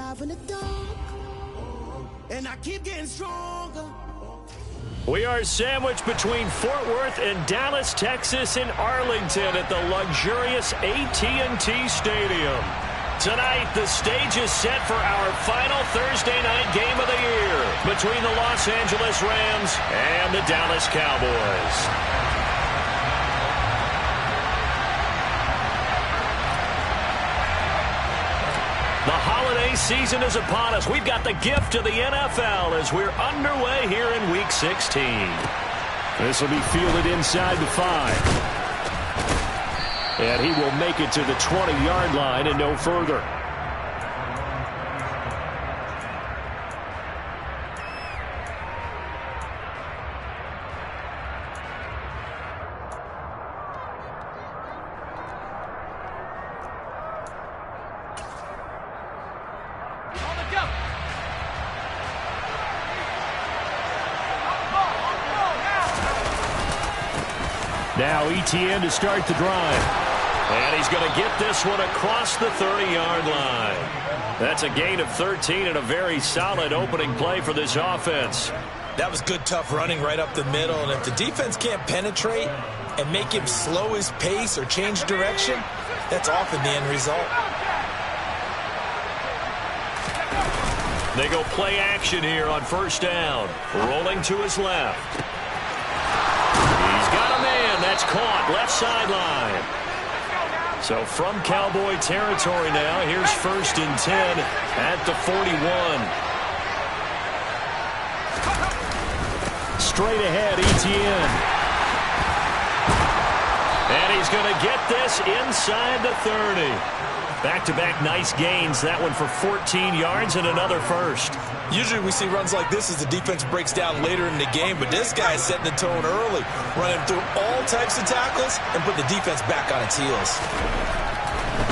alive in the dark, and I keep getting stronger. We are sandwiched between Fort Worth and Dallas, Texas, in Arlington at the luxurious AT&T Stadium. Tonight, the stage is set for our final Thursday night game of the year between the Los Angeles Rams and the Dallas Cowboys. The holiday season is upon us. We've got the gift of the NFL as we're underway here in Week 16. This will be fielded inside the 5. And he will make it to the 20-yard line and no further. Now ETN to start the drive. And he's going to get this one across the 30-yard line. That's a gain of 13 and a very solid opening play for this offense. That was good, tough running right up the middle. And if the defense can't penetrate and make him slow his pace or change direction, that's often the end result. They go play action here on first down. Rolling to his left. He's got a man. That's caught. Left sideline. So from Cowboy territory now, here's 1st and 10 at the 41. Straight ahead, ETN. And he's going to get this inside the 30. Back-to-back nice gains. That one for 14 yards and another first. Usually we see runs like this as the defense breaks down later in the game, but this guy is setting the tone early, running through all types of tackles and put the defense back on its heels.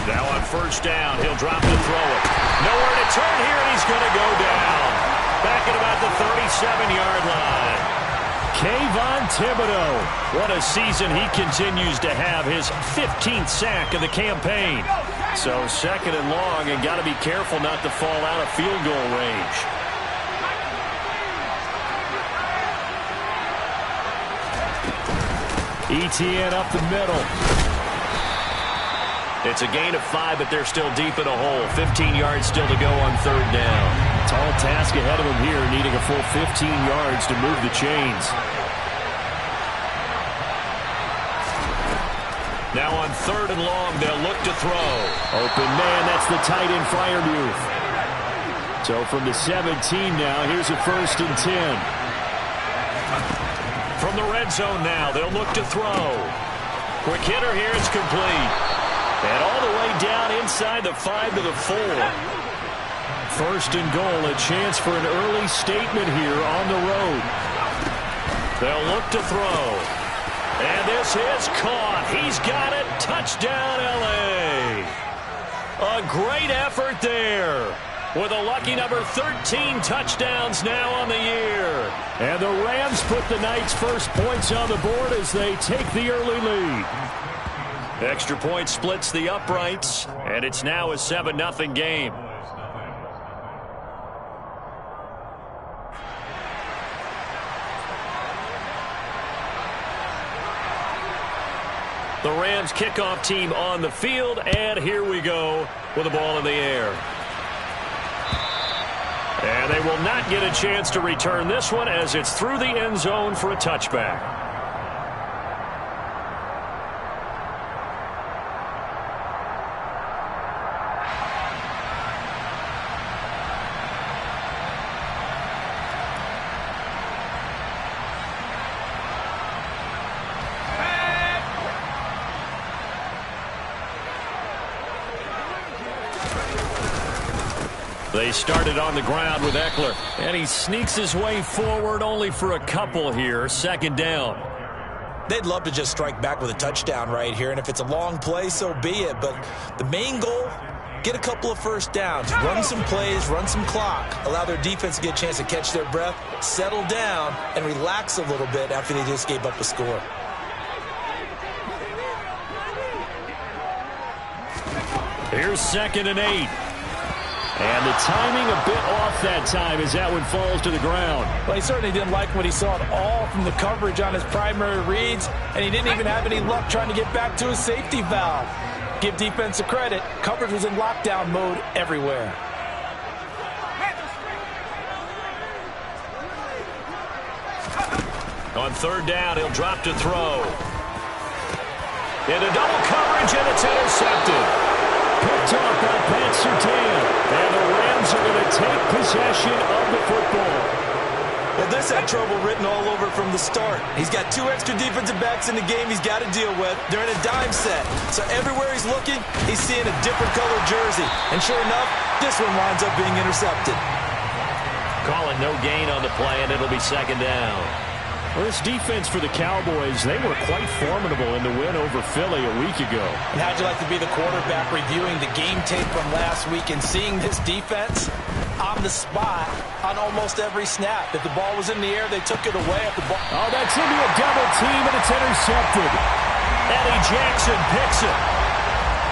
Now on first down, he'll drop to throw it. Nowhere to turn here, and he's going to go down. Back at about the 37-yard line. Kayvon Thibodeaux. What a season he continues to have, his 15th sack of the campaign. So 2nd and long, and got to be careful not to fall out of field goal range. ETN up the middle. It's a gain of 5, but they're still deep in a hole. 15 yards still to go on 3rd down. Tall task ahead of him here, needing a full 15 yards to move the chains. Now on 3rd and long, they'll look to throw. Open man, that's the tight end Freiermuth. So from the 17 now, here's a 1st and 10. From the red zone now, they'll look to throw. Quick hitter here, it's complete. And all the way down inside the 5 to the 4. 1st and goal, a chance for an early statement here on the road. They'll look to throw. And this is caught. He's got it. Touchdown, L.A. A great effort there. With a lucky number 13 touchdowns now on the year. And the Rams put the night's first points on the board as they take the early lead. Extra point splits the uprights, and it's now a 7-0 game. The Rams kickoff team on the field, and here we go with the ball in the air. And they will not get a chance to return this one as it's through the end zone for a touchback. They started on the ground with Eckler, and he sneaks his way forward only for a couple here. 2nd down. They'd love to just strike back with a touchdown right here, and if it's a long play, so be it. But the main goal, get a couple of first downs, run some plays, run some clock, allow their defense to get a chance to catch their breath, settle down, and relax a little bit after they just gave up a score. Here's 2nd and 8. And the timing a bit off that time as that one falls to the ground. Well, he certainly didn't like what he saw at all from the coverage on his primary reads, and he didn't even have any luck trying to get back to his safety valve. Give defense a credit. Coverage was in lockdown mode everywhere. On third down, he'll drop to throw. Into double coverage, and it's intercepted. Picked off by Pat Surtain. And the Rams are going to take possession of the football. Well, this had trouble written all over from the start. He's got 2 extra defensive backs in the game he's got to deal with. They're in a dime set. So everywhere he's looking, he's seeing a different color jersey. And sure enough, this one winds up being intercepted. Calling no gain on the play, and it'll be second down. Well, this defense for the Cowboys, they were quite formidable in the win over Philly a week ago. And how'd you like to be the quarterback reviewing the game tape from last week and seeing this defense on the spot on almost every snap? If the ball was in the air, they took it away. If the ball... Oh, that's into a double team, and it's intercepted. Eddie Jackson picks it.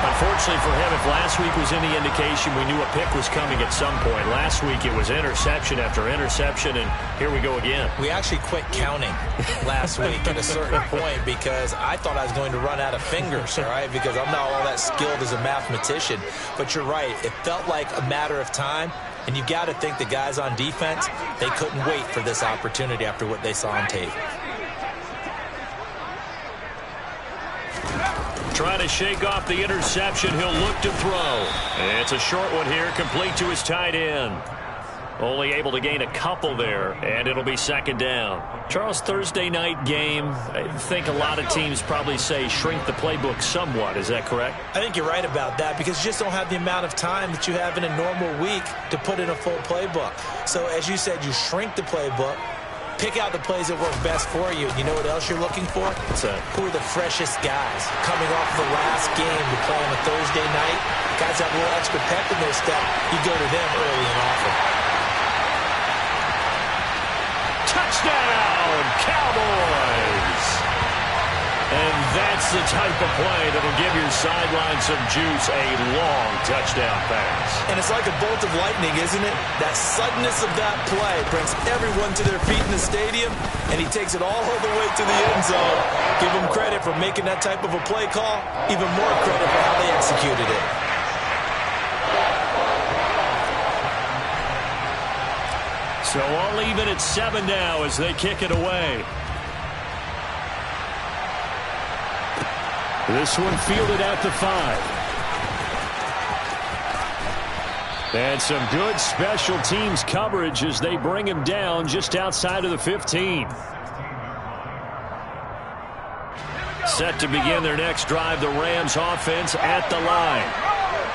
Unfortunately for him, if last week was any indication, we knew a pick was coming at some point. Last week it was interception after interception, and here we go again. We actually quit counting last week at a certain point because I thought I was going to run out of fingers, all right, because I'm not all that skilled as a mathematician. But you're right. It felt like a matter of time, and you've got to think the guys on defense, they couldn't wait for this opportunity after what they saw on tape. Trying to shake off the interception. He'll look to throw. It's a short one here, complete to his tight end. Only able to gain a couple there, and it'll be second down. Charles, Thursday night game, I think a lot of teams probably say shrink the playbook somewhat. Is that correct? I think you're right about that because you just don't have the amount of time that you have in a normal week to put in a full playbook. So as you said, you shrink the playbook. Pick out the plays that work best for you. You know what else you're looking for? Who are the freshest guys coming off the last game to play on a Thursday night? Guys have a little extra pep in their step. You go to them early and often. Touchdown, Cowboys! And that's the type of play that'll give your sideline some juice, a long touchdown pass. And it's like a bolt of lightning, isn't it? That suddenness of that play brings everyone to their feet in the stadium, and he takes it all the way to the end zone. Give him credit for making that type of a play call, even more credit for how they executed it. So all even at 7 now as they kick it away. This one fielded at the 5. And some good special teams coverage as they bring him down just outside of the 15. Set to begin their next drive, the Rams offense at the line.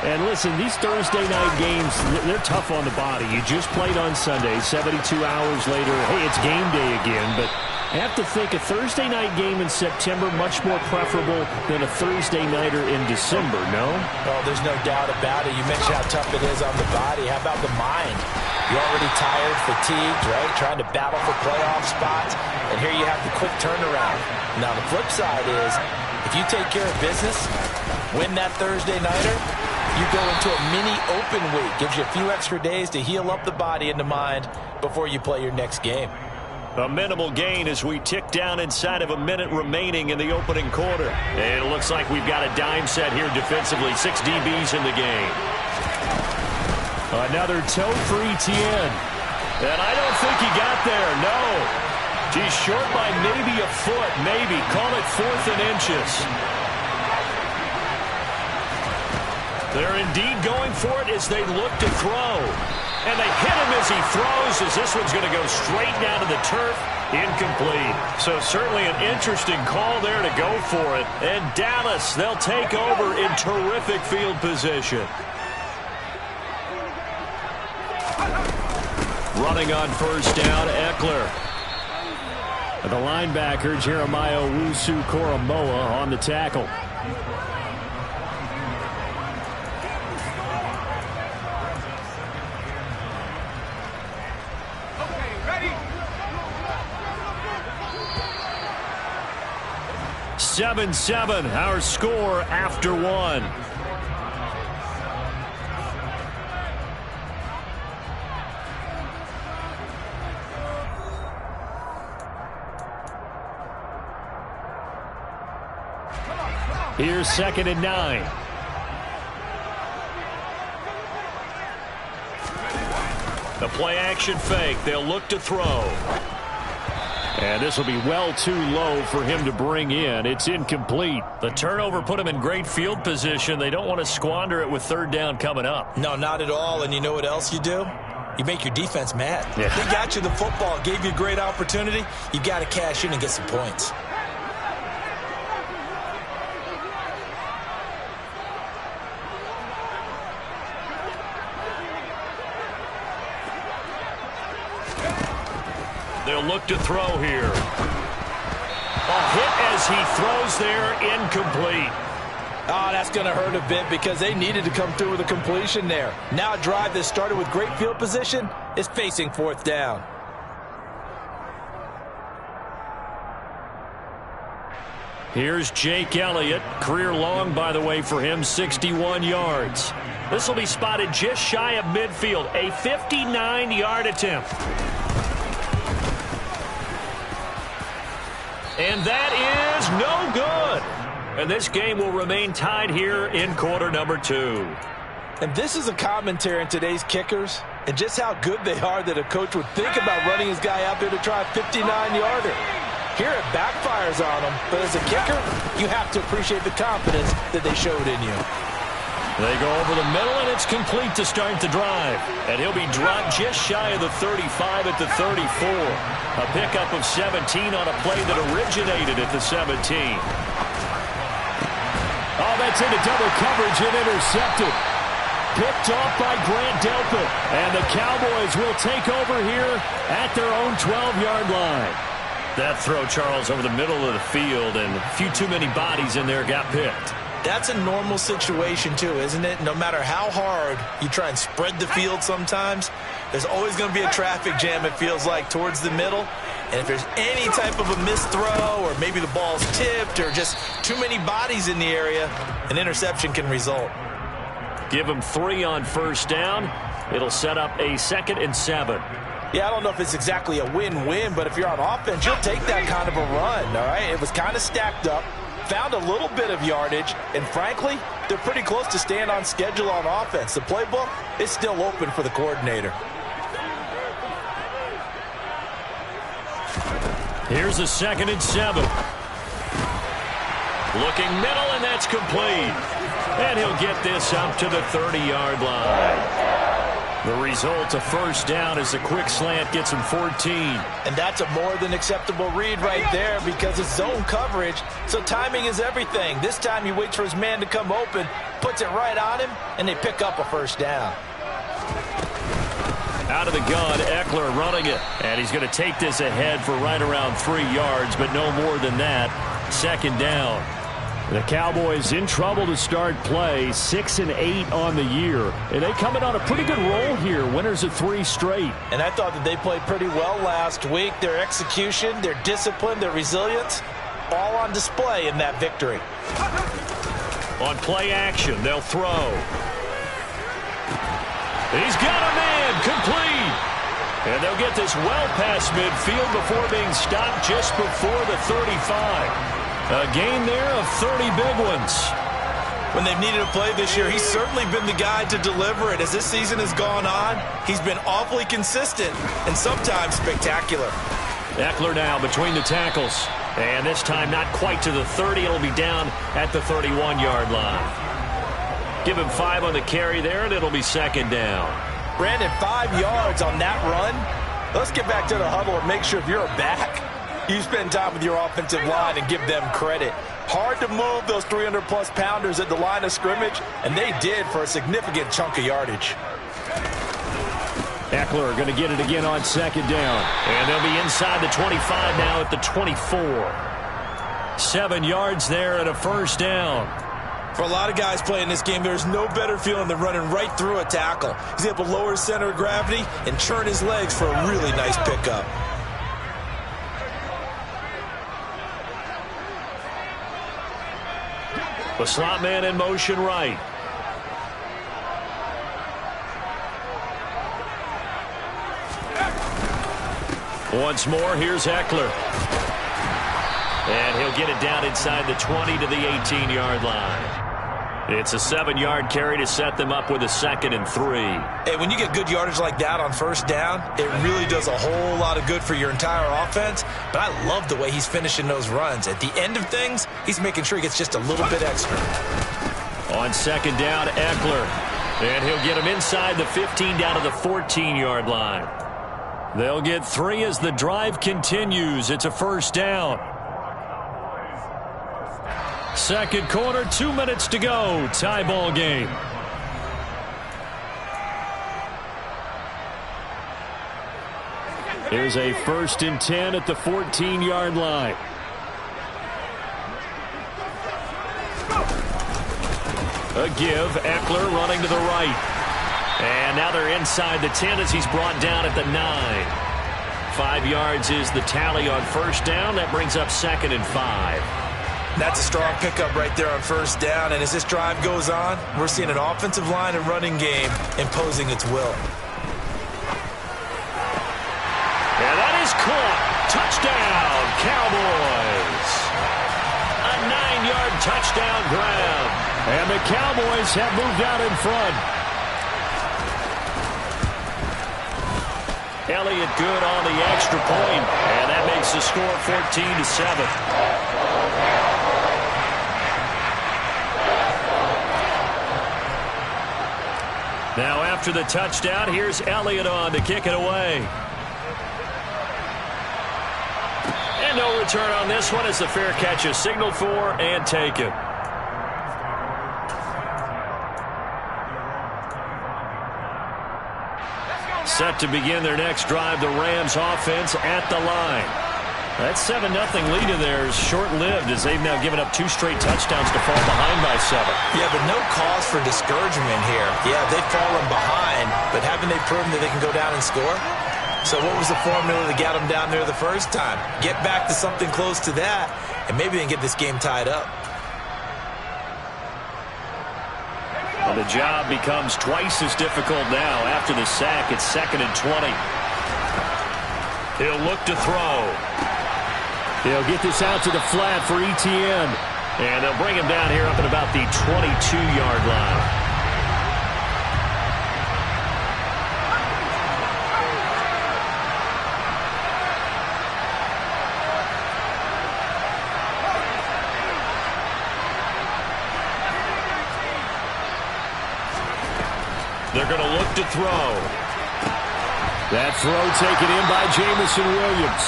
And listen, these Thursday night games, they're tough on the body. You just played on Sunday, 72 hours later. Hey, it's game day again, but I have to think a Thursday night game in September much more preferable than a Thursday nighter in December, no? Oh, there's no doubt about it. You mentioned how tough it is on the body. How about the mind? You're already tired, fatigued, right? Trying to battle for playoff spots. And here you have the quick turnaround. Now, the flip side is if you take care of business, win that Thursday nighter, you go into a mini open week. Gives you a few extra days to heal up the body and the mind before you play your next game. A minimal gain as we tick down inside of a minute remaining in the opening quarter. And it looks like we've got a dime set here defensively. 6 DBs in the game. Another toe for Etienne. And I don't think he got there, no. He's short by maybe a foot, maybe. Call it 4th and inches. They're indeed going for it as they look to throw. And they hit him as he throws, as this one's going to go straight down to the turf. Incomplete. So certainly an interesting call there to go for it. And Dallas, they'll take over in terrific field position. Running on first down, Eckler. The linebacker, Jeremiah Owusu-Koramoah, on the tackle. Seven, our score after 1. Here's 2nd and 9. The play action fake. They'll look to throw. And this will be well too low for him to bring in. It's incomplete. The turnover put him in great field position. They don't want to squander it with 3rd down coming up. No, not at all. And you know what else you do? You make your defense mad. Yeah. They got you the football, gave you a great opportunity. You got to cash in and get some points. They'll look to throw here. A hit as he throws there, incomplete. Oh, that's going to hurt a bit because they needed to come through with a completion there. Now a drive that started with great field position is facing 4th down. Here's Jake Elliott. Career long, by the way, for him, 61 yards. This will be spotted just shy of midfield. A 59-yard attempt. And that is no good. And this game will remain tied here in quarter number 2. And this is a commentary on today's kickers and just how good they are that a coach would think about running his guy out there to try a 59-yarder. Here it backfires on him, but as a kicker, you have to appreciate the confidence that they showed in you. They go over the middle, and it's complete to start the drive. And he'll be dropped just shy of the 35 at the 34. A pickup of 17 on a play that originated at the 17. Oh, that's into double coverage and intercepted. Picked off by Grant Delpit. And the Cowboys will take over here at their own 12-yard line. That throw, Charles, over the middle of the field, and a few too many bodies in there got picked. That's a normal situation, too, isn't it? No matter how hard you try and spread the field sometimes, there's always going to be a traffic jam, it feels like, towards the middle. And if there's any type of a missed throw or maybe the ball's tipped or just too many bodies in the area, an interception can result. Give him 3 on 1st down. It'll set up a 2nd and 7. Yeah, I don't know if it's exactly a win-win, but if you're on offense, you'll take that kind of a run, all right? It was kind of stacked up. Found a little bit of yardage, and frankly, they're pretty close to staying on schedule on offense. The playbook is still open for the coordinator. Here's a 2nd and 7. Looking middle, and that's complete. And he'll get this up to the 30-yard line. The result, a 1st down as the quick slant gets him 14. And that's a more than acceptable read right there because it's zone coverage, so timing is everything. This time he waits for his man to come open, puts it right on him, and they pick up a 1st down. Out of the gun, Eckler running it. And he's going to take this ahead for right around 3 yards, but no more than that. 2nd down. The Cowboys in trouble to start play, 6 and 8 on the year. And they come in on a pretty good roll here, winners of 3 straight. And I thought that they played pretty well last week. Their execution, their discipline, their resilience, all on display in that victory. On play action, they'll throw. He's got a man, complete. And they'll get this well past midfield before being stopped just before the 35. A gain there of 30 big ones. When they've needed a play this year, he's certainly been the guy to deliver it. As this season has gone on, he's been awfully consistent and sometimes spectacular. Eckler now between the tackles. And this time not quite to the 30. It'll be down at the 31-yard line. Give him 5 on the carry there, and it'll be 2nd down. Brandon, 5 yards on that run. Let's get back to the huddle and make sure if you're a back, you spend time with your offensive line and give them credit. Hard to move those 300-plus pounders at the line of scrimmage, and they did for a significant chunk of yardage. Eckler going to get it again on 2nd down. And they'll be inside the 25 now at the 24. 7 yards there and a 1st down. For a lot of guys playing this game, there's no better feeling than running right through a tackle. He's able to lower his center of gravity and churn his legs for a really nice pickup. The slot man in motion right. Once more, here's Eckler. And he'll get it down inside the 20 to the 18-yard line. It's a 7-yard carry to set them up with a 2nd and 3. Hey, when you get good yardage like that on first down, it really does a whole lot of good for your entire offense. But I love the way he's finishing those runs. At the end of things, he's making sure he gets just a little bit extra. On 2nd down, Eckler. And he'll get him inside the 15 down to the 14-yard line. They'll get 3 as the drive continues. It's a 1st down. 2nd quarter, 2 minutes to go. Tie ball game. Here's a 1st and 10 at the 14-yard line. A give. Eckler running to the right. And now they're inside the 10 as he's brought down at the 9. 5 yards is the tally on 1st down. That brings up 2nd and 5. That's a strong pickup right there on 1st down. And as this drive goes on, we're seeing an offensive line and running game imposing its will. And that is caught. Touchdown, Cowboys. A 9-yard touchdown grab. And the Cowboys have moved out in front. Elliott good on the extra point. And that makes the score 14-7. Now after the touchdown, here's Elliott on to kick it away. And no return on this one as the fair catch is signaled for and taken. Set to begin their next drive, the Rams offense at the line. That 7-0 lead in there is short-lived as they've now given up 2 straight touchdowns to fall behind by 7. Yeah, but no cause for discouragement here. Yeah, they've fallen behind, but haven't they proven that they can go down and score? So what was the formula that got them down there the first time? Get back to something close to that, and maybe they can get this game tied up. Well, the job becomes twice as difficult now after the sack. It's 2nd and 20. He'll look to throw. He'll get this out to the flat for Etienne. And they'll bring him down here up at about the 22-yard line. They're going to look to throw. That throw taken in by Jamison Williams.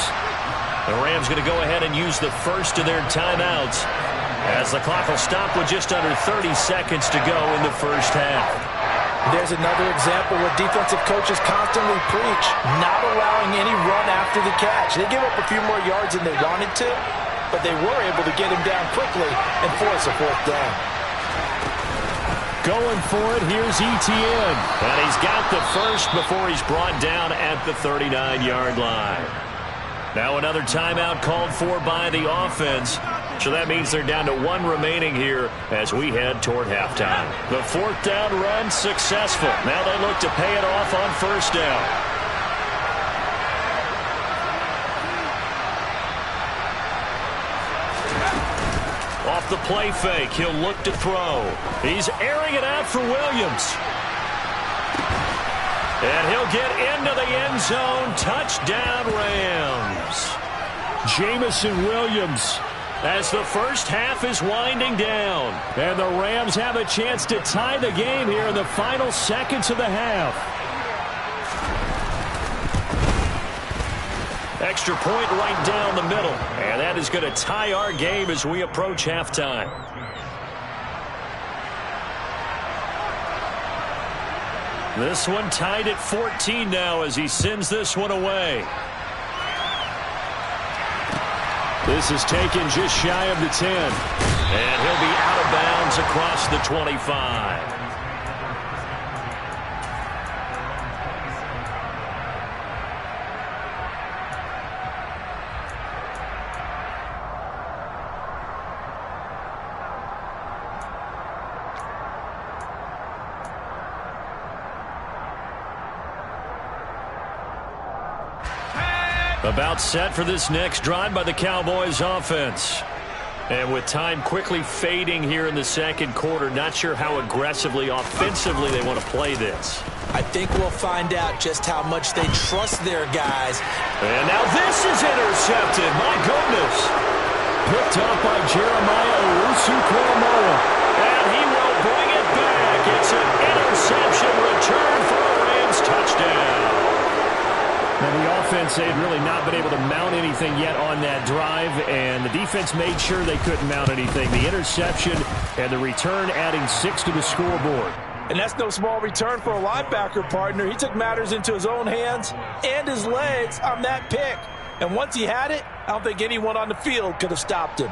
The Rams going to go ahead and use the first of their timeouts as the clock will stop with just under 30 seconds to go in the first half. There's another example where defensive coaches constantly preach not allowing any run after the catch. They give up a few more yards than they wanted to, but they were able to get him down quickly and force a 4th down. Going for it, here's Etienne. And he's got the first before he's brought down at the 39-yard line. Now another timeout called for by the offense. So that means they're down to 1 remaining here as we head toward halftime. The 4th down run successful. Now they look to pay it off on 1st down. Off the play fake, he'll look to throw. He's airing it out for Williams. And he'll get into the end zone. Touchdown, Rams. Jamison Williams as the first half is winding down. And the Rams have a chance to tie the game here in the final seconds of the half. Extra point right down the middle. And that is going to tie our game as we approach halftime. This one tied at 14 now as he sends this one away. This is taken just shy of the 10. And he'll be out of bounds across the 25. About set for this next drive by the Cowboys offense. And with time quickly fading here in the second quarter, not sure how aggressively, offensively they want to play this. I think we'll find out just how much they trust their guys. And now this is intercepted. My goodness. Picked up by Jeremiah Owusu-Koramoah. And he will bring it back. It's an interception return for a Rams touchdown. And the offense, they had really not been able to mount anything yet on that drive, and the defense made sure they couldn't mount anything. The interception and the return adding 6 to the scoreboard. And that's no small return for a linebacker, partner. He took matters into his own hands and his legs on that pick. And once he had it, I don't think anyone on the field could have stopped him.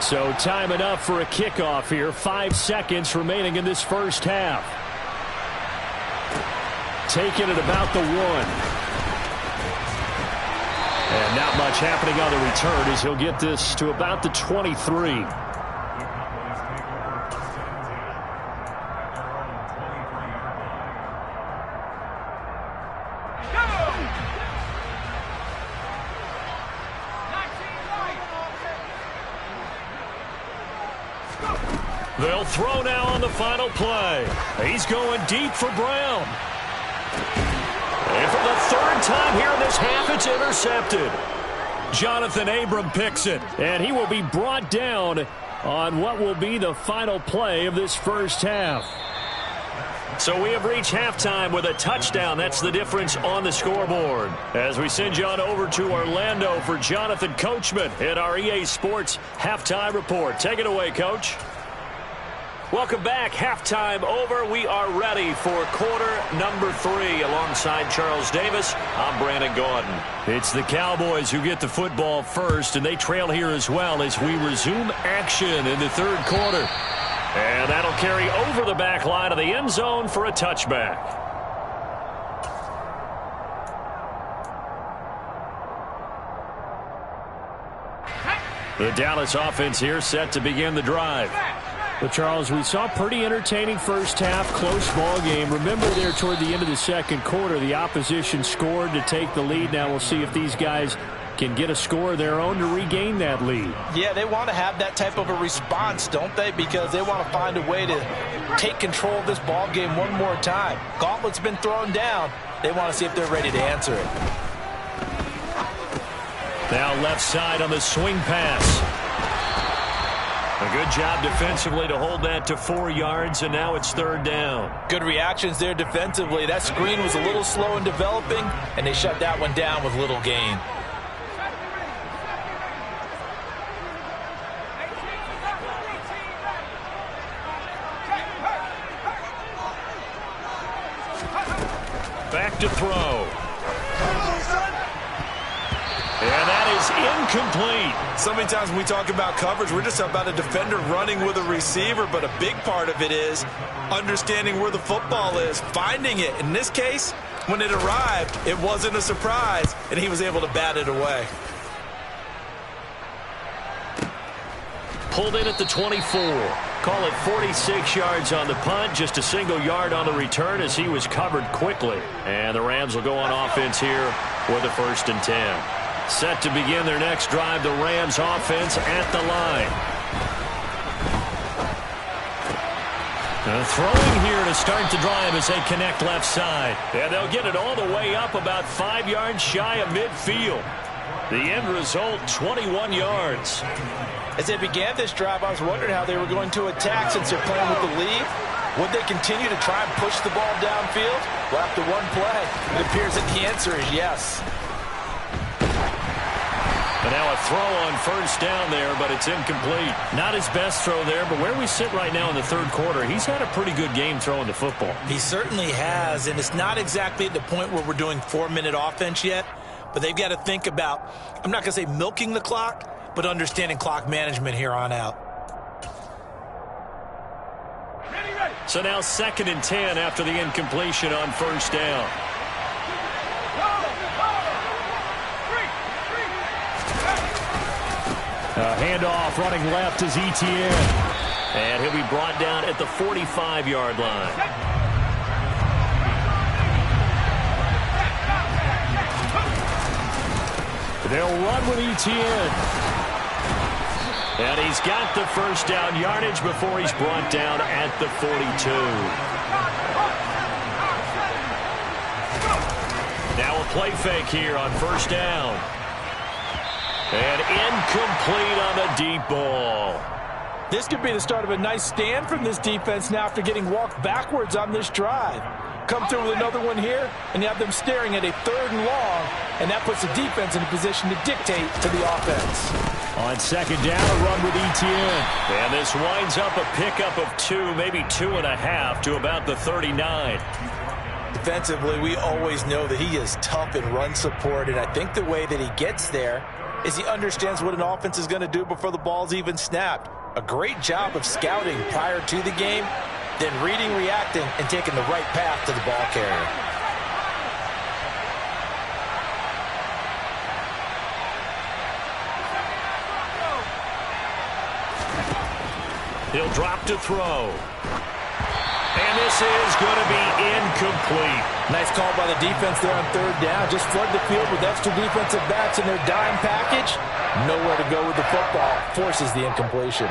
So time enough for a kickoff here. 5 seconds remaining in this first half. Taking it about the 1. And not much happening on the return as he'll get this to about the 23. They'll throw now on the final play. He's going deep for Brown. And for the 3rd time here in this half, it's intercepted. Jonathan Abram picks it. And he will be brought down on what will be the final play of this first half. So we have reached halftime with a touchdown. That's the difference on the scoreboard. As we send you on over to Orlando for Jonathan Coachman at our EA Sports Halftime Report. Take it away, Coach. Welcome back. Halftime over. We are ready for quarter number 3. Alongside Charles Davis, I'm Brandon Gaudin. It's the Cowboys who get the football first, and they trail here as well as we resume action in the 3rd quarter. And that'll carry over the back line of the end zone for a touchback. The Dallas offense here set to begin the drive. Well, Charles, we saw a pretty entertaining first half, close ball game. Remember there toward the end of the second quarter, the opposition scored to take the lead. Now we'll see if these guys can get a score of their own to regain that lead. Yeah, they want to have that type of a response, don't they? Because they want to find a way to take control of this ball game one more time. Gauntlet's been thrown down. They want to see if they're ready to answer it. Now left side on the swing pass. A good job defensively to hold that to 4 yards, and now it's 3rd down. Good reactions there defensively. That screen was a little slow in developing, and they shut that one down with little gain. Back to throw. And that is incomplete. So many times when we talk about coverage, we're just about a defender running with a receiver, but a big part of it is understanding where the football is, finding it. In this case, when it arrived, it wasn't a surprise, and he was able to bat it away. Pulled in at the 24. Call it 46 yards on the punt, just a single yard on the return as he was covered quickly. And the Rams will go on offense here with a 1st and 10. Set to begin their next drive, the Rams offense at the line. Throwing here to start the drive as they connect left side. And they'll get it all the way up about 5 yards shy of midfield. The end result, 21 yards. As they began this drive, I was wondering how they were going to attack since they're playing with the lead. Would they continue to try and push the ball downfield? Well, after one play, it appears that the answer is yes. And now a throw on 1st down there, but it's incomplete. Not his best throw there, but where we sit right now in the 3rd quarter, he's had a pretty good game throwing the football. He certainly has, and it's not exactly at the point where we're doing 4-minute offense yet, but they've got to think about, I'm not going to say milking the clock, but understanding clock management here on out. So now 2nd and 10 after the incompletion on 1st down. Handoff running left is Etienne. And he'll be brought down at the 45-yard line. They'll run with Etienne. And he's got the first down yardage before he's brought down at the 42. Now a play fake here on first down. And incomplete on the deep ball. This could be the start of a nice stand from this defense now after getting walked backwards on this drive. Come through with another one here, and you have them staring at a 3rd and long, and that puts the defense in a position to dictate to the offense. On second down, a run with Etienne. And this winds up a pickup of 2, maybe 2.5 to about the 39. Defensively, we always know that he is tough in run support, and I think the way that he gets there is he understands what an offense is going to do before the ball's even snapped. A great job of scouting prior to the game, then reading, reacting, and taking the right path to the ball carrier. He'll drop to throw. And this is going to be incomplete. Nice call by the defense there on 3rd down. Just flood the field with extra defensive backs in their dime package. Nowhere to go with the football. Forces the incompletion.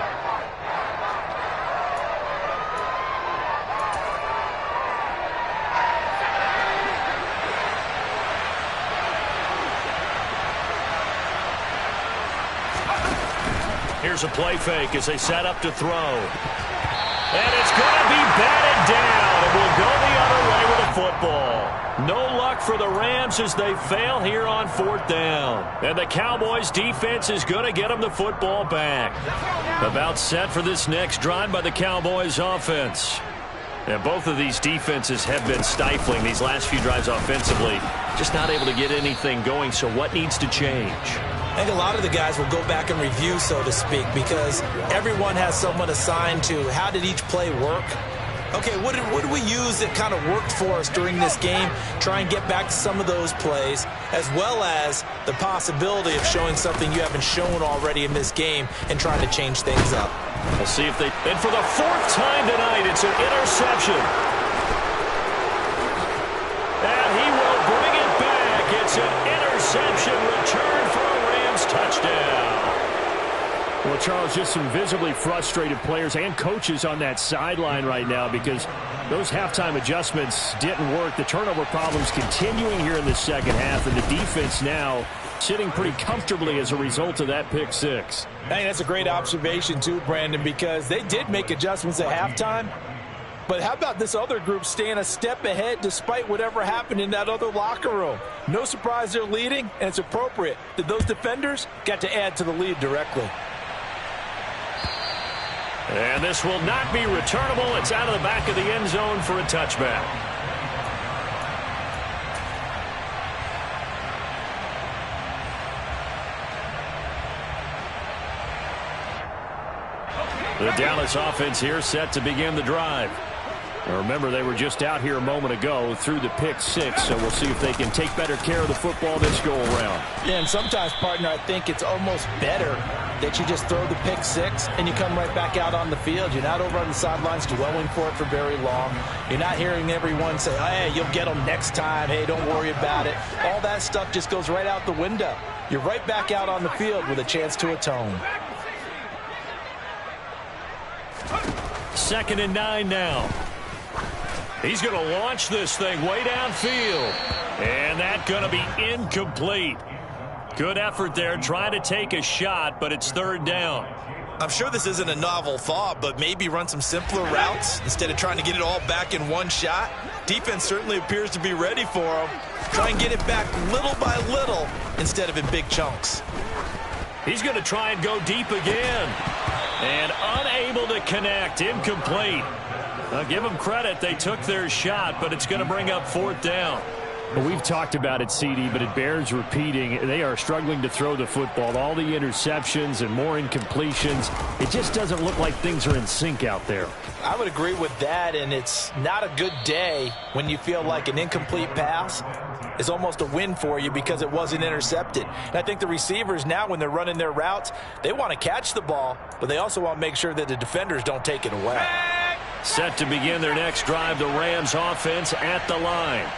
Here's a play fake as they set up to throw. And it's going to be batted down. It will go the other way with the football. No luck for the Rams as they fail here on 4th down. And the Cowboys defense is going to get them the football back. About set for this next drive by the Cowboys offense. And both of these defenses have been stifling these last few drives offensively. Just not able to get anything going, so what needs to change? I think a lot of the guys will go back and review, so to speak, because everyone has someone assigned to how did each play work. Okay, what did we use that kind of worked for us during this game? Try and get back to some of those plays, as well as the possibility of showing something you haven't shown already in this game and trying to change things up. We'll see if they... And for the 4th time tonight, it's an interception. And he will bring it back. It's an interception return for a Rams touchdown. Well, Charles, just some visibly frustrated players and coaches on that sideline right now because those halftime adjustments didn't work. The turnover problems continuing here in the second half, and the defense now sitting pretty comfortably as a result of that pick six. I think that's a great observation too, Brandon, because they did make adjustments at halftime. But how about this other group staying a step ahead despite whatever happened in that other locker room? No surprise they're leading, and it's appropriate that those defenders got to add to the lead directly. And this will not be returnable. It's out of the back of the end zone for a touchback. The Dallas offense here set to begin the drive. Now remember, they were just out here a moment ago through the pick six, so we'll see if they can take better care of the football this go-around. Yeah, and sometimes, partner, I think it's almost better that you just throw the pick six and you come right back out on the field. You're not over on the sidelines dwelling for it for very long. You're not hearing everyone say, hey, you'll get them next time. Hey, don't worry about it. All that stuff just goes right out the window. You're right back out on the field with a chance to atone. 2nd and 9 now. He's going to launch this thing way downfield. And that's going to be incomplete. Good effort there trying to take a shot, but it's 3rd down. I'm sure this isn't a novel thought, but maybe run some simpler routes instead of trying to get it all back in one shot. Defense certainly appears to be ready for him. Try and get it back little by little instead of in big chunks. He's going to try and go deep again. And unable to connect. Incomplete. I'll give them credit. They took their shot, but it's going to bring up 4th down. Well, we've talked about it, CD, but it bears repeating. They are struggling to throw the football. All the interceptions and more incompletions. It just doesn't look like things are in sync out there. I would agree with that, and it's not a good day when you feel like an incomplete pass is almost a win for you because it wasn't intercepted. And I think the receivers now, when they're running their routes, they want to catch the ball, but they also want to make sure that the defenders don't take it away. Set to begin their next drive, the Rams offense at the line.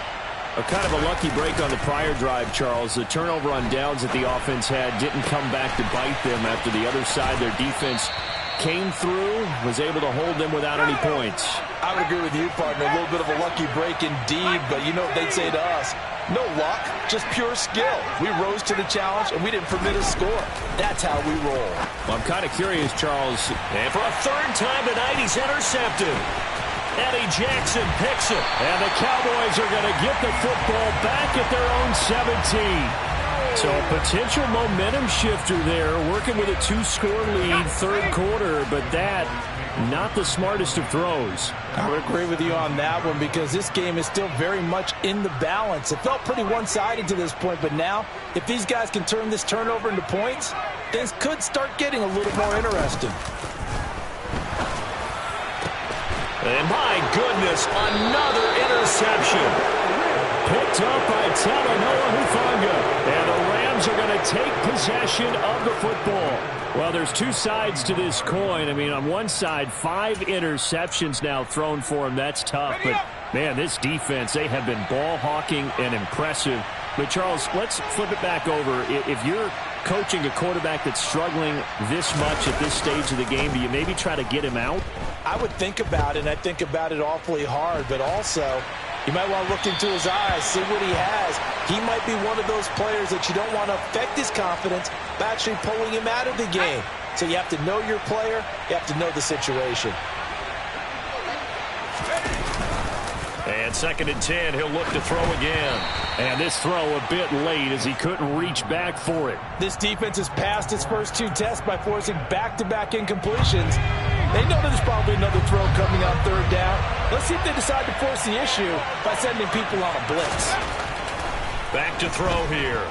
A kind of a lucky break on the prior drive, Charles. The turnover on downs that the offense had didn't come back to bite them after the other side. Their defense came through, was able to hold them without any points. I would agree with you, partner. A little bit of a lucky break indeed, but you know what they'd say to us? No luck, just pure skill. We rose to the challenge, and we didn't permit a score. That's how we roll. Well, I'm kind of curious, Charles. And for a third time tonight, he's intercepted. Eddie Jackson picks it. And the Cowboys are going to get the football back at their own 17. So a potential momentum shifter there, working with a 2-score lead, third quarter, but that, not the smartest of throws. I would agree with you on that one because this game is still very much in the balance. It felt pretty one-sided to this point, but now, if these guys can turn this turnover into points, things could start getting a little more interesting. And my goodness, another interception. Picked up by Talanoa Hufanga. And the Rams are going to take possession of the football. Well, there's two sides to this coin. I mean, on one side, 5 interceptions now thrown for him. That's tough. But, man, this defense, they have been ball hawking and impressive. But, Charles, let's flip it back over. If you're coaching a quarterback that's struggling this much at this stage of the game, do you maybe try to get him out? I would think about it, and I think about it awfully hard, but also you might want to look into his eyes, see what he has. He might be one of those players that you don't want to affect his confidence by actually pulling him out of the game. So you have to know your player, you have to know the situation. And 2nd and 10, he'll look to throw again. And this throw a bit late as he couldn't reach back for it. This defense has passed its first 2 tests by forcing back-to-back incompletions. They know there's probably another throw coming on 3rd down. Let's see if they decide to force the issue by sending people on a blitz. Back to throw here.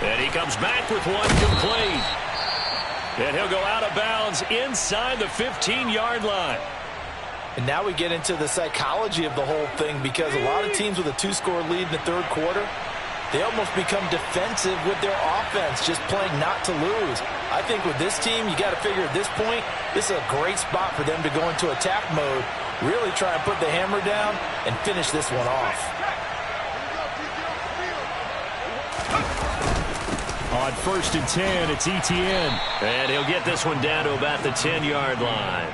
And he comes back with one complete. And he'll go out of bounds inside the 15-yard line. And now we get into the psychology of the whole thing because a lot of teams with a 2-score lead in the 3rd quarter, they almost become defensive with their offense, just playing not to lose. I think with this team, you got to figure at this point, this is a great spot for them to go into attack mode, really try and put the hammer down and finish this one off. On 1st and 10, it's Etienne. And he'll get this one down to about the 10-yard line.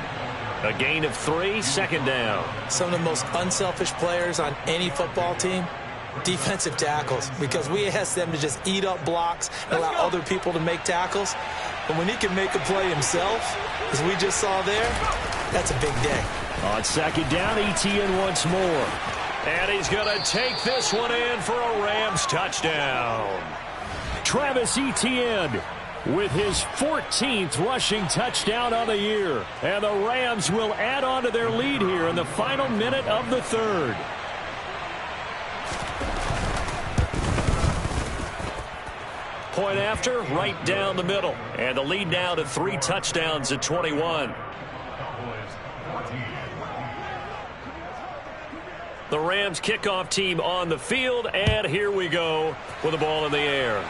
A gain of 3, 2nd down. Some of the most unselfish players on any football team, defensive tackles, because we ask them to just eat up blocks and allow other people to make tackles. But when he can make a play himself, as we just saw there, that's a big day. On 2nd down, Etienne once more. And he's going to take this one in for a Rams touchdown. Travis Etienne with his 14th rushing touchdown of the year. And the Rams will add on to their lead here in the final minute of the 3rd. Point after, right down the middle. And the lead now to 3 touchdowns at 21. The Rams kickoff team on the field, and here we go with the ball in the air.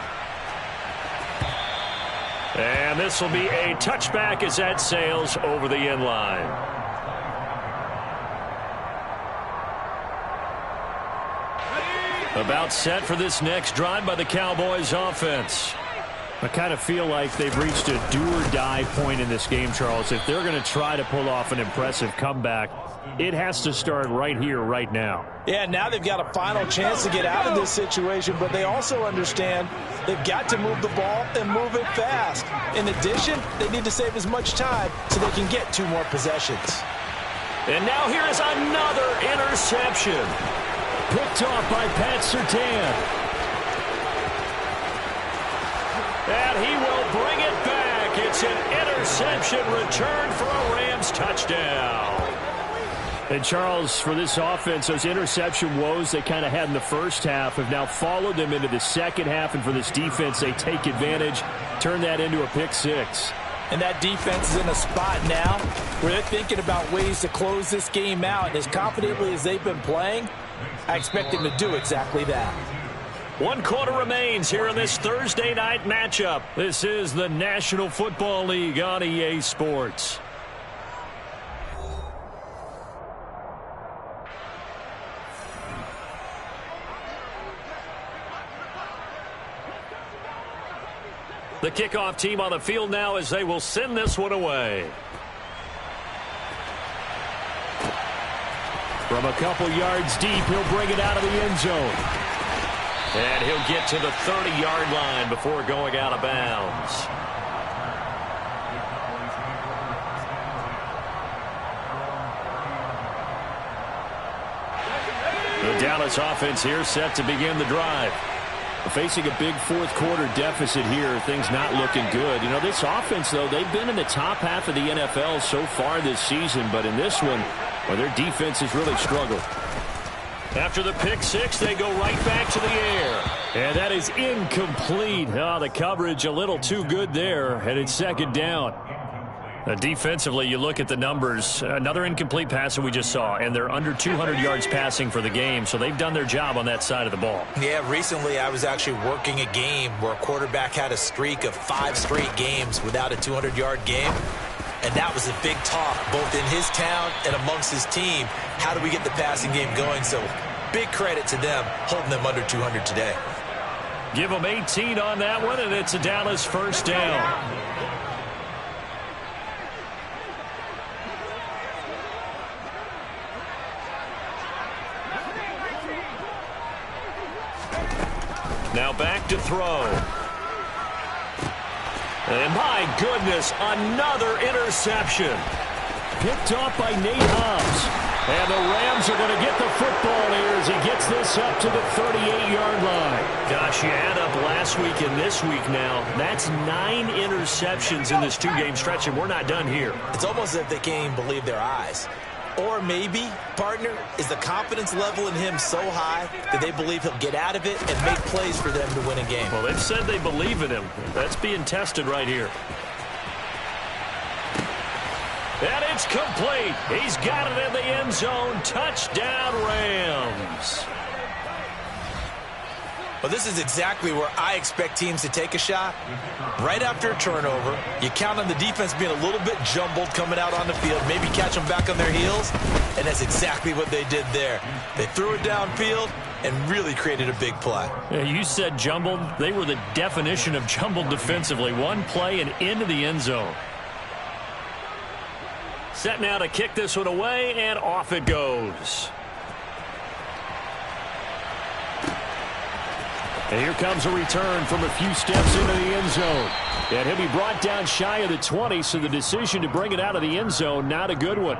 And this will be a touchback as that sails over the end line. About set for this next drive by the Cowboys offense. I kind of feel like they've reached a do-or-die point in this game, Charles. If they're going to try to pull off an impressive comeback, it has to start right here, right now. Yeah, now they've got a final chance to get out of this situation, but they also understand they've got to move the ball and move it fast. In addition, they need to save as much time so they can get 2 more possessions. And now here is another interception. Picked off by Pat Surtain. And he will bring it back. It's an interception return for a Rams touchdown. And, Charles, for this offense, those interception woes they kind of had in the first half have now followed them into the second half. And for this defense, they take advantage, turn that into a pick 6. And that defense is in a spot now where they're thinking about ways to close this game out. And as confidently as they've been playing, I expect them to do exactly that. 1 quarter remains here in this Thursday night matchup. This is the National Football League on EA Sports. The kickoff team on the field now as they will send this one away. From a couple yards deep, he'll bring it out of the end zone. And he'll get to the 30-yard line before going out of bounds. The Dallas offense here set to begin the drive. Facing a big fourth-quarter deficit here, things not looking good. You know, this offense, though, they've been in the top half of the NFL so far this season, but in this one, well, their defense has really struggled. After the pick six, they go right back to the air. And that is incomplete. Oh, the coverage a little too good there, and it's second down. Defensively, you look at the numbers. Another incomplete pass that we just saw, and they're under 200 yards passing for the game, so they've done their job on that side of the ball. Yeah, recently I was actually working a game where a quarterback had a streak of 5 straight games without a 200-yard game, and that was a big talk, both in his town and amongst his team. How do we get the passing game going? So big credit to them holding them under 200 today. Give them 18 on that one, and it's a Dallas first down. Now back to throw. And my goodness, another interception. Picked off by Nate Hobbs. And the Rams are going to get the football here as he gets this up to the 38-yard line. Gosh, you add up last week and this week now. That's 9 interceptions in this 2-game stretch, and we're not done here. It's almost as if they can't even believe their eyes. Or maybe, partner, is the confidence level in him so high that they believe he'll get out of it and make plays for them to win a game. Well, they've said they believe in him. That's being tested right here. And it's complete. He's got it in the end zone. Touchdown, Rams. Well, this is exactly where I expect teams to take a shot. Right after a turnover, you count on the defense being a little bit jumbled coming out on the field, maybe catch them back on their heels, and that's exactly what they did there. They threw it downfield and really created a big play. Yeah, you said jumbled. They were the definition of jumbled defensively. One play and into the end zone. Set now to kick this one away, and off it goes. And here comes a return from a few steps into the end zone. And he'll be brought down shy of the 20, so the decision to bring it out of the end zone, not a good one.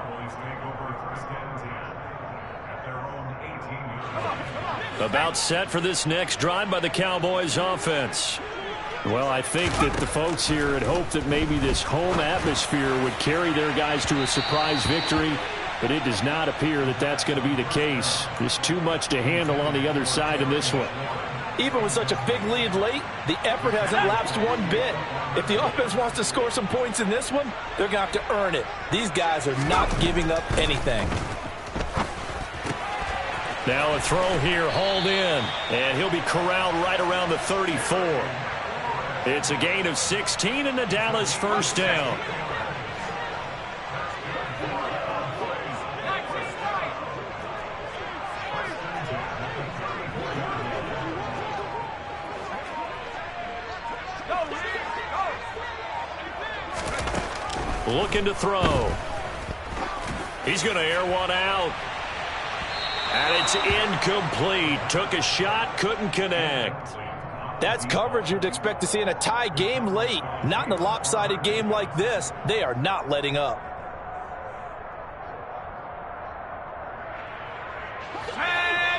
About set for this next drive by the Cowboys offense. Well, I think that the folks here had hoped that maybe this home atmosphere would carry their guys to a surprise victory, but it does not appear that that's going to be the case. There's too much to handle on the other side in this one. Even with such a big lead late, the effort hasn't lapsed one bit. If the offense wants to score some points in this one, they're going to have to earn it. These guys are not giving up anything. Now a throw here, hauled in, and he'll be corralled right around the 34. It's a gain of 16 and the Dallas first down. Looking to throw. He's going to air one out. And it's incomplete. Took a shot, couldn't connect. That's coverage you'd expect to see in a tie game late. Not in a lopsided game like this. They are not letting up.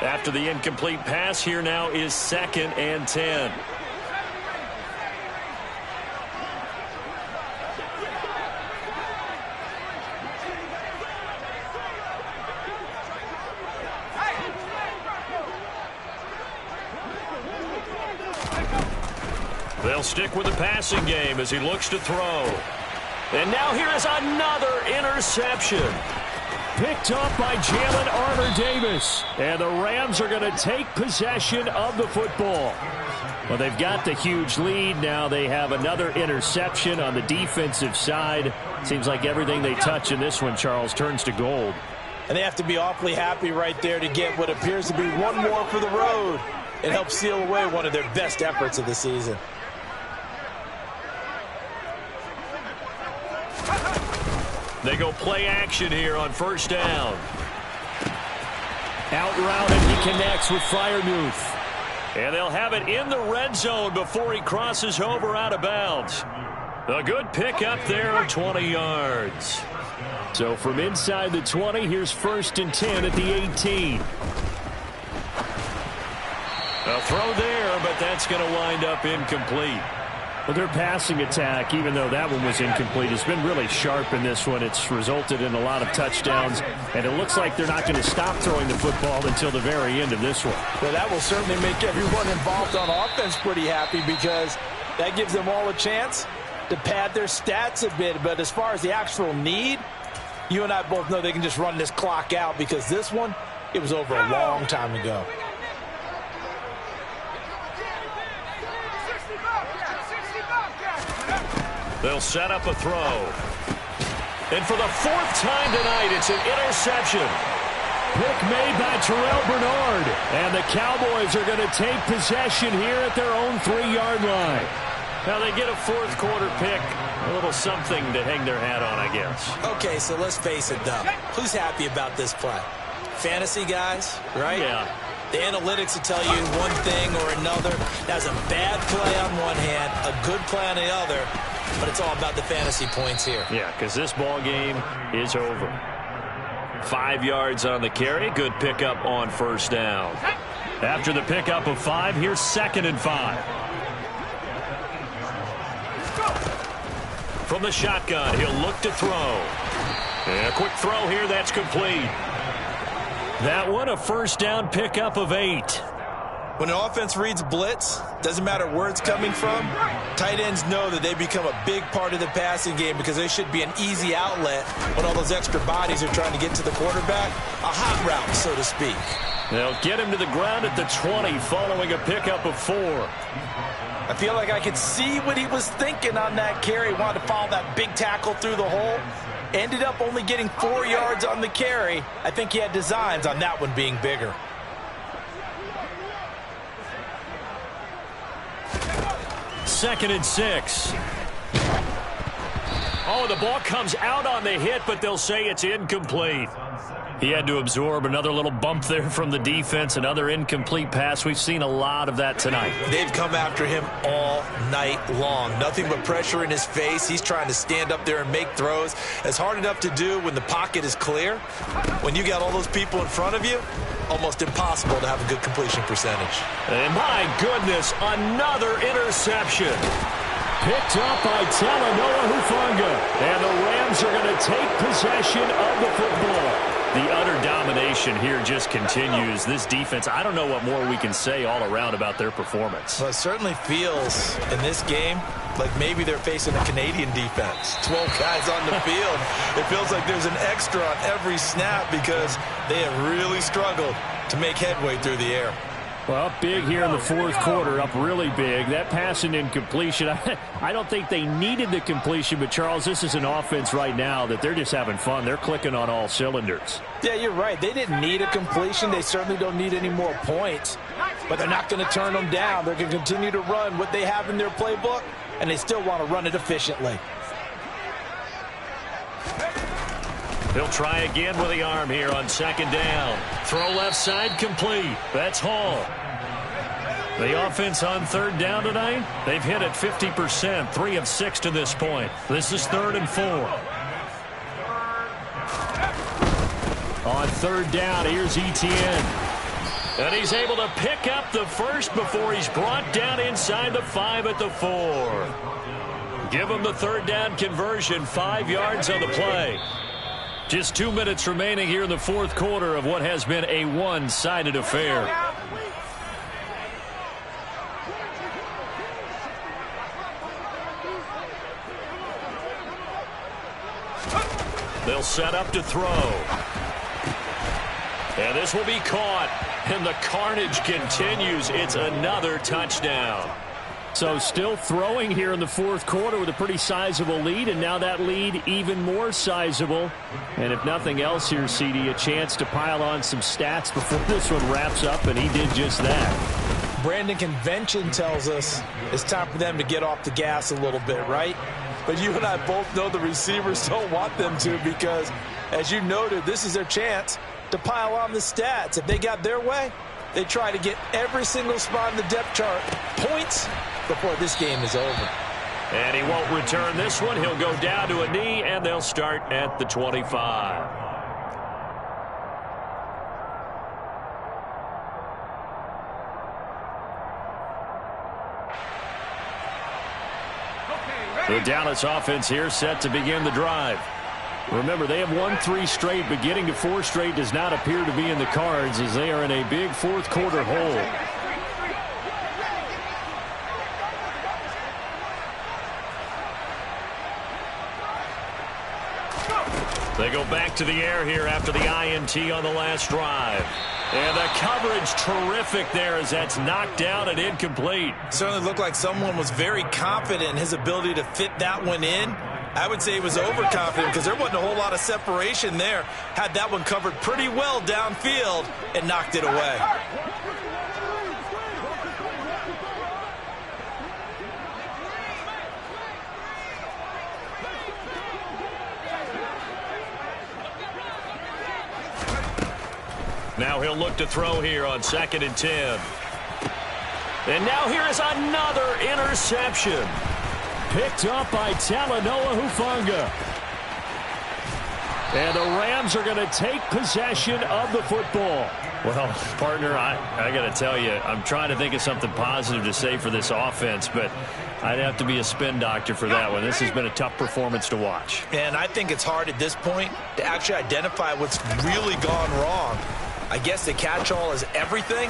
After the incomplete pass, here now is 2nd and 10. They'll stick with the passing game as he looks to throw. And now here is another interception. Picked off by Jalen Armour-Davis. And the Rams are going to take possession of the football. Well, they've got the huge lead. Now they have another interception on the defensive side. Seems like everything they touch in this one, Charles, turns to gold. And they have to be awfully happy right there to get what appears to be one more for the road. It helps seal away one of their best efforts of the season. They go play action here on first down. Out route, and he connects with Freiermuth. And they'll have it in the red zone before he crosses over out of bounds. A good pickup there, 20 yards. So from inside the 20, here's 1st and 10 at the 18. A throw there, but that's going to wind up incomplete. But their passing attack, even though that one was incomplete, has been really sharp in this one. It's resulted in a lot of touchdowns, and it looks like they're not going to stop throwing the football until the very end of this one. Well, that will certainly make everyone involved on offense pretty happy, because that gives them all a chance to pad their stats a bit. But as far as the actual need, you and I both know they can just run this clock out, because this one, it was over a long time ago. They'll set up a throw. And for the 4th time tonight, it's an interception. Pick made by Terrell Bernard. And the Cowboys are going to take possession here at their own 3-yard line. Now they get a 4th quarter pick. A little something to hang their hat on, I guess. Okay, so let's face it, though. Who's happy about this play? Fantasy guys, right? Yeah. The analytics will tell you one thing or another. That's a bad play on one hand, a good play on the other. But it's all about the fantasy points here. Yeah, because this ball game is over. 5 yards on the carry. Good pickup on first down. After the pickup of 5, here's 2nd and 5. From the shotgun, he'll look to throw. And a quick throw here, that's complete. That one, a first down pickup of 8. When an offense reads blitz, doesn't matter where it's coming from, tight ends know that they become a big part of the passing game, because they should be an easy outlet when all those extra bodies are trying to get to the quarterback. A hot route, so to speak. They'll get him to the ground at the 20 following a pickup of 4. I feel like I could see what he was thinking on that carry. He wanted to follow that big tackle through the hole. Ended up only getting 4 yards on the carry. I think he had designs on that one being bigger. Second and 6. Oh, the ball comes out on the hit, but they'll say it's incomplete. He had to absorb another little bump there from the defense, another incomplete pass. We've seen a lot of that tonight. They've come after him all night long. Nothing but pressure in his face. He's trying to stand up there and make throws. It's hard enough to do when the pocket is clear. When you got all those people in front of you, almost impossible to have a good completion percentage. And my goodness, another interception. Picked up by Talanoa Hufanga. And the Rams are going to take possession of the football. The utter domination here just continues. This defense, I don't know what more we can say all around about their performance. Well, it certainly feels in this game like maybe they're facing a Canadian defense. 12 guys on the field. It feels like there's an extra on every snap, because they have really struggled to make headway through the air. Well, up big here in the 4th quarter, up really big. That pass and incompletion, I don't think they needed the completion, but, Charles, this is an offense right now that they're just having fun. They're clicking on all cylinders. Yeah, you're right. They didn't need a completion. They certainly don't need any more points, but they're not going to turn them down. They're going to continue to run what they have in their playbook, and they still want to run it efficiently. He'll try again with the arm here on 2nd down. Throw left side complete. That's Hall. The offense on 3rd down tonight, they've hit it 50%, 3 of 6 to this point. This is 3rd and 4. On 3rd down, here's Etienne. And he's able to pick up the first before he's brought down inside the 5 at the 4. Give him the 3rd down conversion, 5 yards on the play. Just 2 minutes remaining here in the 4th quarter of what has been a one-sided affair. They'll set up to throw. And this will be caught. And the carnage continues. It's another touchdown. So still throwing here in the 4th quarter with a pretty sizable lead, and now that lead even more sizable. And if nothing else here, CD, a chance to pile on some stats before this one wraps up, and he did just that. Brandon, convention tells us it's time for them to get off the gas a little bit, right? but you and I both know the receivers don't want them to because, as you noted, this is their chance to pile on the stats. If they got their way, they try to get every single spot in the depth chart points before this game is over. And he won't return this one. He'll go down to a knee, and they'll start at the 25. The Dallas offense here set to begin the drive. Remember, they have won 3 straight, but getting to 4 straight does not appear to be in the cards as they are in a big fourth quarter hole. They go back to the air here after the INT on the last drive. And the coverage terrific there as that's knocked down and incomplete. Certainly looked like someone was very confident in his ability to fit that one in. I would say he was overconfident because there wasn't a whole lot of separation there. Had that one covered pretty well downfield and knocked it away. Now he'll look to throw here on 2nd and 10. And now here is another interception. Picked up by Talanoa Hufanga. And the Rams are going to take possession of the football. Well, partner, I got to tell you, I'm trying to think of something positive to say for this offense, but I'd have to be a spin doctor for that one. This has been a tough performance to watch. And I think it's hard at this point to actually identify what's really gone wrong. I guess the catch-all is everything.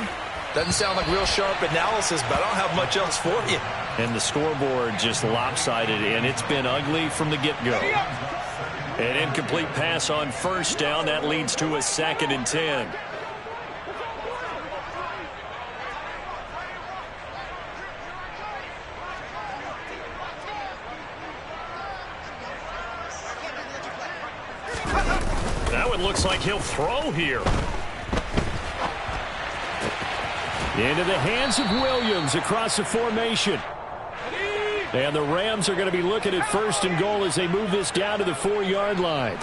Doesn't sound like real sharp analysis, but I don't have much else for you. And the scoreboard just lopsided, and it's been ugly from the get-go. An incomplete pass on 1st down. That leads to a 2nd and 10. That one looks like he'll throw here. Into the hands of Williams across the formation. And the Rams are going to be looking at 1st and goal as they move this down to the 4-yard line.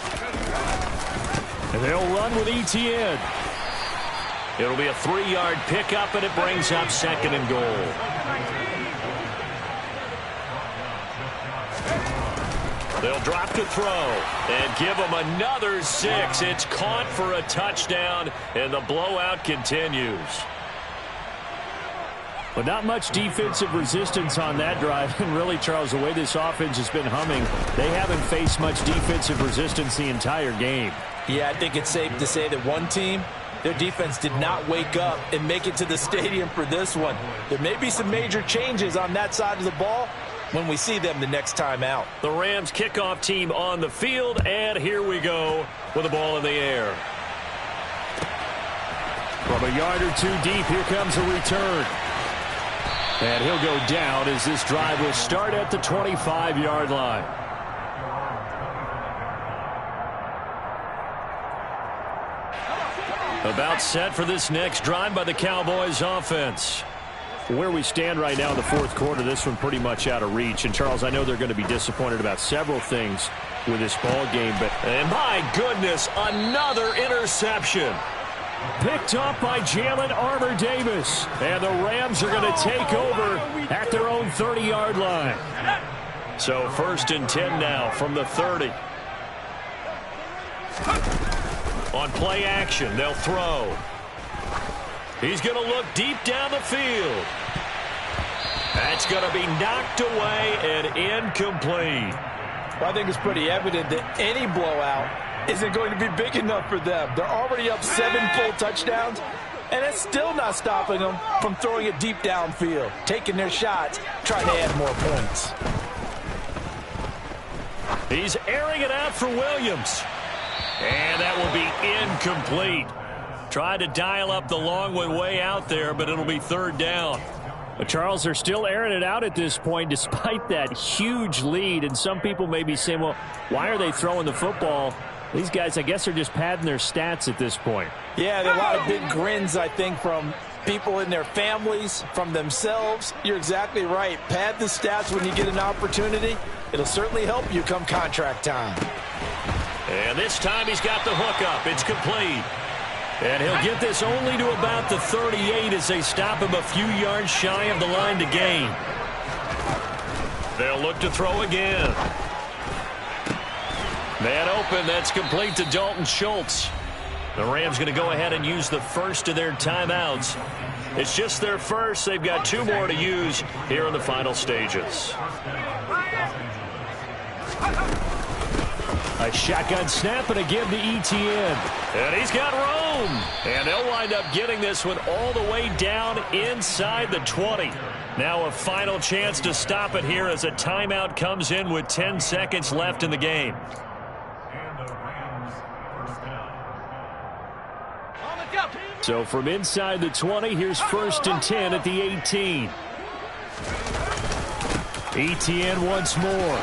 And they'll run with Etienne. It'll be a 3-yard pickup, and it brings up 2nd and goal. They'll drop to throw and give them another 6. It's caught for a touchdown, and the blowout continues. But not much defensive resistance on that drive. And really, Charles, the way this offense has been humming, they haven't faced much defensive resistance the entire game. Yeah, I think it's safe to say that one team, their defense did not wake up and make it to the stadium for this one. There may be some major changes on that side of the ball when we see them the next time out. The Rams kickoff team on the field, and here we go with the ball in the air. From a yard or 2 deep, here comes a return. And he'll go down as this drive will start at the 25-yard line. About set for this next drive by the Cowboys offense. Where we stand right now in the fourth quarter, this one pretty much out of reach. And, Charles, I know they're going to be disappointed about several things with this ball game. And my goodness, another interception. Picked up by Jalen Armour-Davis. And the Rams are going to take over at their own 30-yard line. So 1st and 10 now from the 30. On play action, they'll throw. He's going to look deep down the field. That's going to be knocked away and incomplete. Well, I think it's pretty evident that any blowout isn't going to be big enough for them. They're already up 7 full touchdowns, and it's still not stopping them from throwing it deep downfield, taking their shots, trying to add more points. He's airing it out for Williams. And that will be incomplete. Tried to dial up the long way out there, but it'll be 3rd down. But Charles, they're still airing it out at this point despite that huge lead. And some people may be saying, well, why are they throwing the football? These guys, I guess, are just padding their stats at this point. Yeah, there are a lot of big grins, I think, from people in their families, from themselves. You're exactly right. Pad the stats when you get an opportunity. It'll certainly help you come contract time. And this time he's got the hook up. It's complete. And he'll get this only to about the 38 as they stop him a few yards shy of the line to gain. They'll look to throw again. Man open, that's complete to Dalton Schultz. The Rams going to go ahead and use the first of their timeouts. It's just their first. They've got 2 more to use here in the final stages. A shotgun snap and a give to Etienne. And he's got room. And they'll wind up getting this one all the way down inside the 20. Now a final chance to stop it here as a timeout comes in with 10 seconds left in the game. So from inside the 20, here's 1st and 10 at the 18. Etienne once more.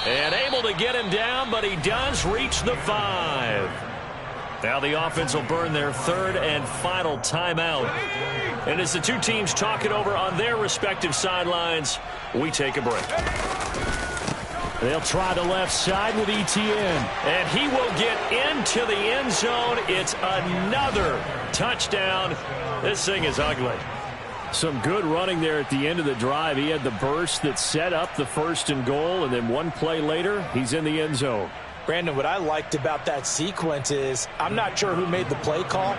And able to get him down, but he does reach the 5. Now the offense will burn their 3rd and final timeout. And as the 2 teams talk it over on their respective sidelines, we take a break. They'll try the left side with Etienne. And he will get into the end zone. It's another touchdown. This thing is ugly. Some good running there at the end of the drive. He had the burst that set up the 1st and goal, and then one play later, he's in the end zone. Brandon, what I liked about that sequence is I'm not sure who made the play call,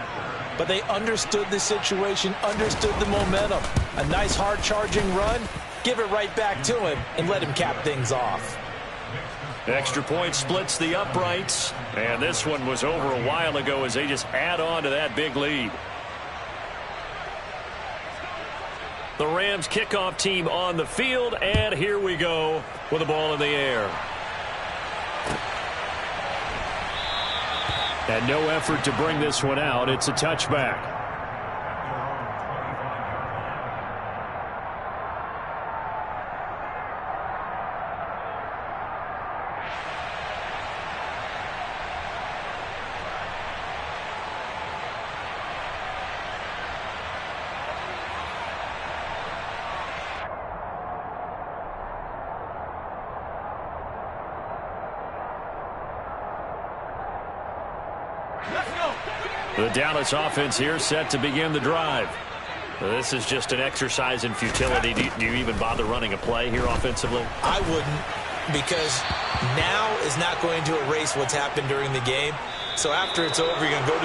but they understood the situation, understood the momentum. A nice hard-charging run, give it right back to him, and let him cap things off. Extra point splits the uprights, and this one was over a while ago as they just add on to that big lead. The Rams kickoff team on the field, and here we go with the ball in the air. And no effort to bring this one out. It's a touchback. The Dallas offense here set to begin the drive. This is just an exercise in futility. Do you even bother running a play here offensively? I wouldn't, because now is not going to erase what's happened during the game. So after it's over, you're going to go to